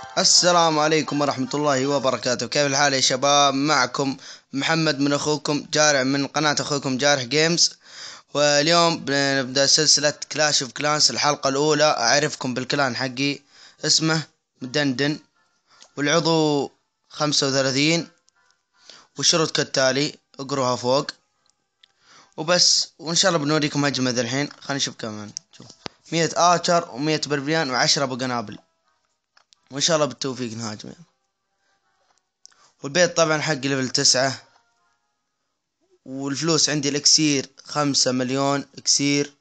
السلام عليكم ورحمة الله وبركاته. كيف الحال يا شباب؟ معكم محمد من أخوكم جارح من قناة أخوكم جارح جيمز. واليوم بنبدأ سلسلة كلاش اوف كلانس. الحلقة الأولى أعرفكم بالكلان حقي، اسمه مدندن، والعضو 35، والشروط كالتالي اقروها فوق وبس. وإن شاء الله بنوريكم هجمة ذا الحين. خلينا نشوف كمان. شوف 100 آرشر و100 بربريان و10 أبو قنابل، وإن شاء الله بالتوفيق نهاجم يعني. والبيت طبعا حقي ليفل 9، والفلوس عندي الاكسير 5 مليون اكسير.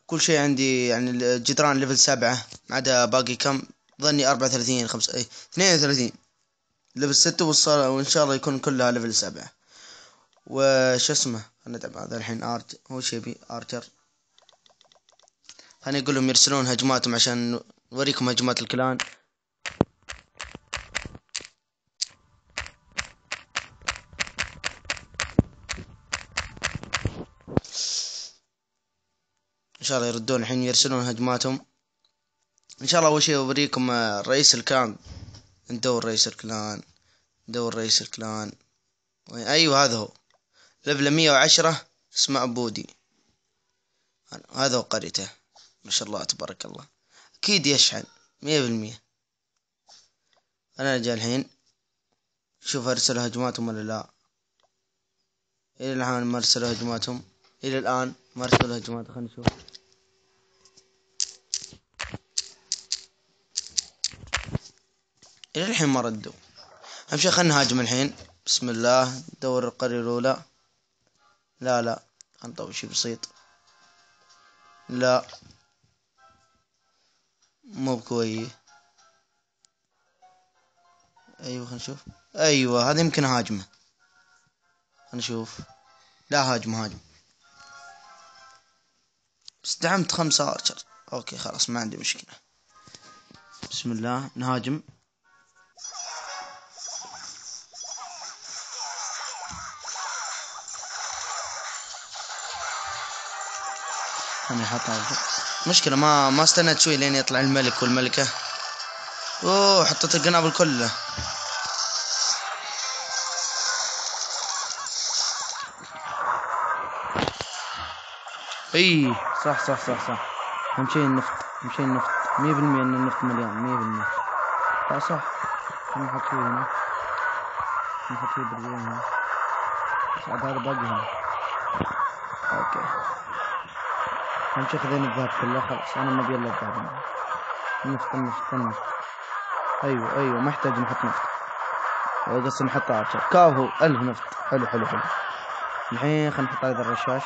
كل شيء عندي يعني الجدران ليفل 7 ما عدا باقي كم، ظني 34 5 32 ليفل 6 وان شاء الله يكون كلها ليفل 7. وش اسمه ندعم هذا الحين هو شي يبي ارتر. خليني اقول لهم يرسلون هجماتهم عشان نوريكم هجمات الكلان. ان شاء الله يردون الحين يرسلون هجماتهم ان شاء الله. اول شيء اوريكم رئيس الكلان. ندور رئيس الكلان، ندور رئيس الكلان. ايوه هذا هو، ليفل 110، اسمه عبودي. هذا هو قريته، ما شاء الله تبارك الله. اكيد يشحن 100%. انا جاي الحين شوف ارسل هجماتهم ولا لا. الى الان ما ارسلوا هجماتهم، الى الان ما ارسلوا هجماتهم. خلينا نشوف. الى الحين ما ردوا. اهم شيء خلينا نهاجم الحين. بسم الله. دور القرية الاولى. لا خلينا نطول شيء بسيط. لا مو بكويس. ايوه خلينا نشوف. ايوه هذا يمكن هاجمه. خلينا نشوف. لا هاجم. بس دعمت 5 ارشر. اوكي خلاص ما عندي مشكلة. بسم الله نهاجم. خليني احطها. مشكلة ما استنيت شوي لين يطلع الملك والملكة. اوه حطيت القنابل كله. اي صح. اهم شيء النفط، 100% ان النفط مليان 100%. لا صح. خلينا نحط فيه هنا، نحط فيه برجين هنا. عاد هذا باقي هنا. اوكي اهم شيء خذينا الذهب كله. خلاص انا ما ابي الا الذهب. النفط. ايوه ما يحتاج نحط نفط. قصدي نحط ارشر كافو 1000 نفط. حلو. الحين خلينا نحط هذا الرشاش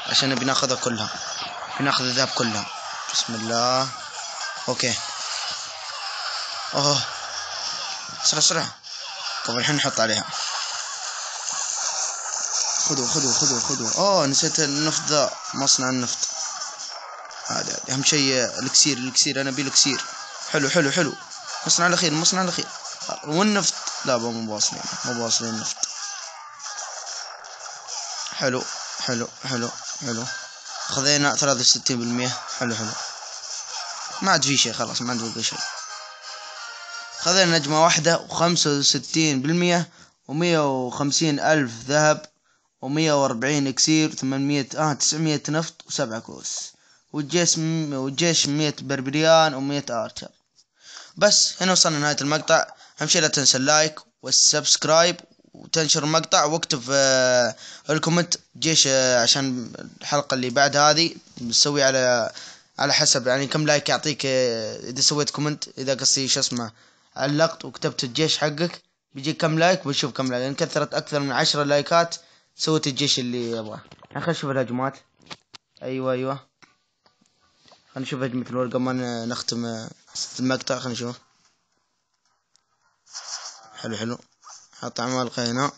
عشان نبي ناخذها كلها، ناخذ الذهب كلها. بسم الله. اوكي اوه اسرع قبل الحين نحط عليها. خذوا. اوه نسيت النفط ذا، مصنع النفط هذا. اهم شيء الاكسير انا ابي الاكسير. حلو. مصنع الاخير والنفط. لا مو واصلين النفط. حلو. خذينا 63%. حلو. ما عاد في شيء، خلاص ما عاد بقى شيء. خذينا نجمة واحدة و65% و150 ألف ذهب و140 اكسير 800 900 نفط و7 كوس، والجيش 100 بربريان و100 ارشر. بس هنا وصلنا نهاية المقطع. اهم شيء لا تنسى اللايك والسبسكرايب وتنشر المقطع، واكتب الكومنت جيش عشان الحلقة اللي بعد هذه نسوي على حسب يعني كم لايك يعطيك. اذا سويت كومنت، اذا قصدي شو اسمه علقت وكتبت الجيش حقك بيجيك كم لايك. بنشوف كم لايك. ان كثرت اكثر من 10 لايكات سويت الجيش اللي يبغاه. خلينا نشوف الهجمات. ايوه خلينا نشوف هجمة الورقة ما نختم المقطع. خلينا نشوف. حلو. حط عمالقة هنا.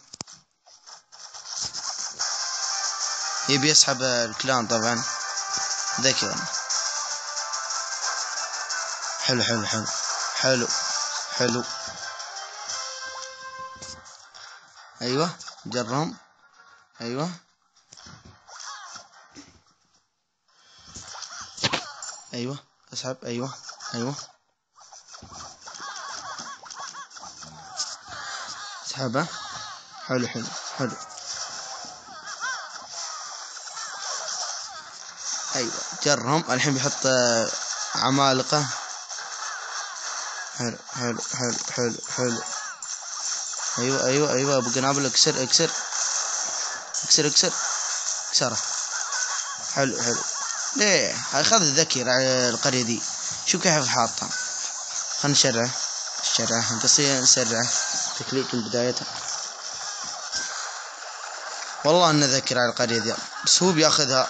يبي يسحب الكلان طبعا ذكي يعني. حلو. ايوه جرهم. ايوه اسحب. ايوه اسحبه. حلو حلو حلو. ايوه جرهم الحين بيحط عمالقة. حلو حلو حلو حلو حلو. ايوه ايوه ايوه ابو قنابل. اكسر اكسر اكسر اكسر اكسره. حلو حلو. ليه اخذ الذكي القرية دي. شو كيف حاطها. خلنا نشرعه. الشرعه قصير نسرعه تكليك بدايتها. والله انه ذكر على القرية دي بس هو بياخذها.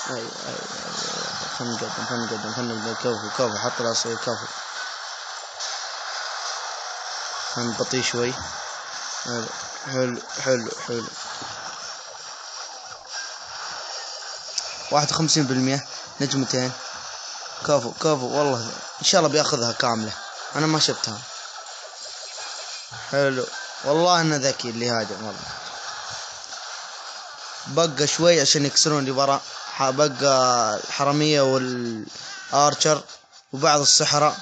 ايوه ايوه ايوه. خلنا نقدم خلنا نقدم خلنا نقدم. كفو كفو. حط راسي كفو. خلنا نبطيه شوي. حلو حلو حلو حلو. 51%. نجمتين. كفو كفو. والله ان شاء الله بياخذها كاملة. انا ما شفتها. حلو. والله انه ذكي اللي هاجم والله. بقى شوي عشان يكسرون اللي برا. بقى الحرامية والارشر وبعض السحرة.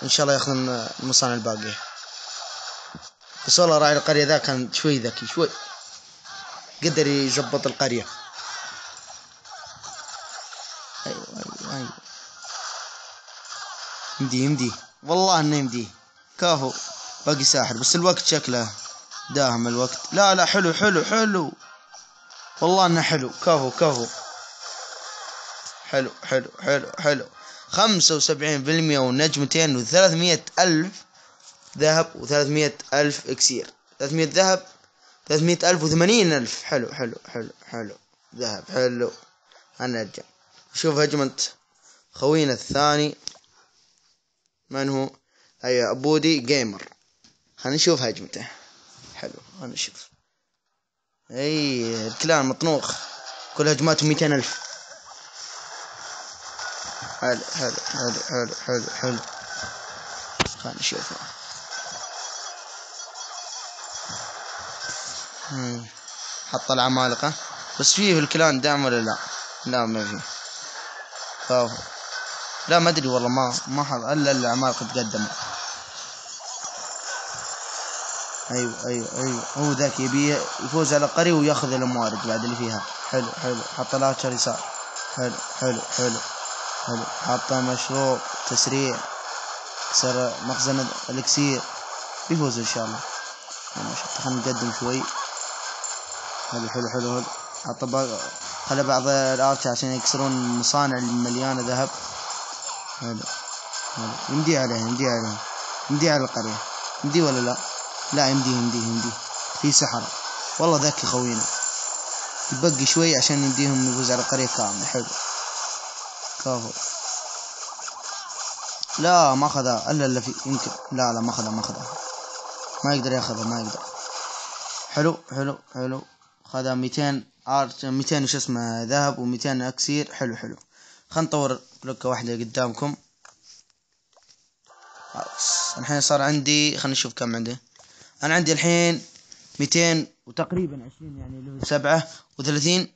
ان شاء الله ياخذون المصانع الباقية. بس والله راعي القرية ذا كان شوي ذكي شوي. قدر يزبط القرية. ايوه ايوه ايوه. يمدي والله انه يمدي. كافو. باقي ساحر بس الوقت شكله داهم الوقت. لا لا حلو حلو حلو. والله انه حلو. كفو كفو. حلو حلو حلو حلو. 75% ونجمتين وثلاثمية ألف ذهب وثلاثمية ألف اكسير. 300 ذهب 300 ألف وثمانين ألف. حلو حلو حلو حلو. ذهب حلو. أنا أرجع شوف هجمة خوينا الثاني. من هو؟ أي أبودي جيمر. خلينا نشوف هجمته. حلو خلينا نشوف. اي الكلان مطنوخ. كل هجماتهم 200 ألف. حلو حلو حلو حلو حلو حلو. خلينا نشوفه. حط العمالقة. بس فيه في الكلان دعم ولا لا؟ لا ما فيه. كافو. لا ما ادري والله ما حط الا العمالقة تقدموا. ايوه ايوه ايوه. هو ذاك يبي يفوز على القرية وياخذ الاموارد بعد اللي فيها. حلو حلو. حط الارشر يسار. حلو حلو حلو حلو. حط مشروع تسريع. كسر مخزن الاكسير. بيفوز ان شاء الله. خلينا نقدم شوي. حلو حلو حلو. حط خلى بعض الارشر عشان يكسرون المصانع المليانة ذهب. حلو حلو. يمدي عليه يمدي عليه. يمدي على القرية. يمدي ولا لا؟ لا يمديه. في سحرة. والله ذكي خوينا. يبقي شوي عشان يمديهم يفوز على القرية كاملة. حلو. كافو. لا ما اخذها الا في يمكن. لا ما اخذها ما يقدر ياخذها ما يقدر. حلو حلو حلو. خذها 200 200 وش اسمه ذهب و200 اكسير. حلو حلو. خلينا نطور بلوكة واحدة قدامكم. خلاص الحين صار عندي. خلينا نشوف كم عندي. انا عندي الحين 200 وتقريبا 20 يعني ليفل 7 و30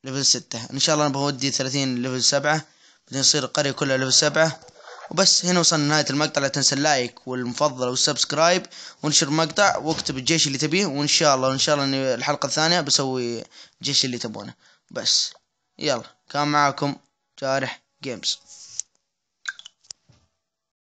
ليفل 6. ان شاء الله انا بودي 30 ليفل 7 بعدين يصير القرية كلها ليفل 7. وبس هنا وصلنا نهاية المقطع. لا تنسى اللايك والمفضل والسبسكرايب ونشر المقطع واكتب الجيش اللي تبيه. وان شاء الله اني الحلقة الثانية بسوي الجيش اللي تبونه. بس يلا كان معاكم جارح جيمز.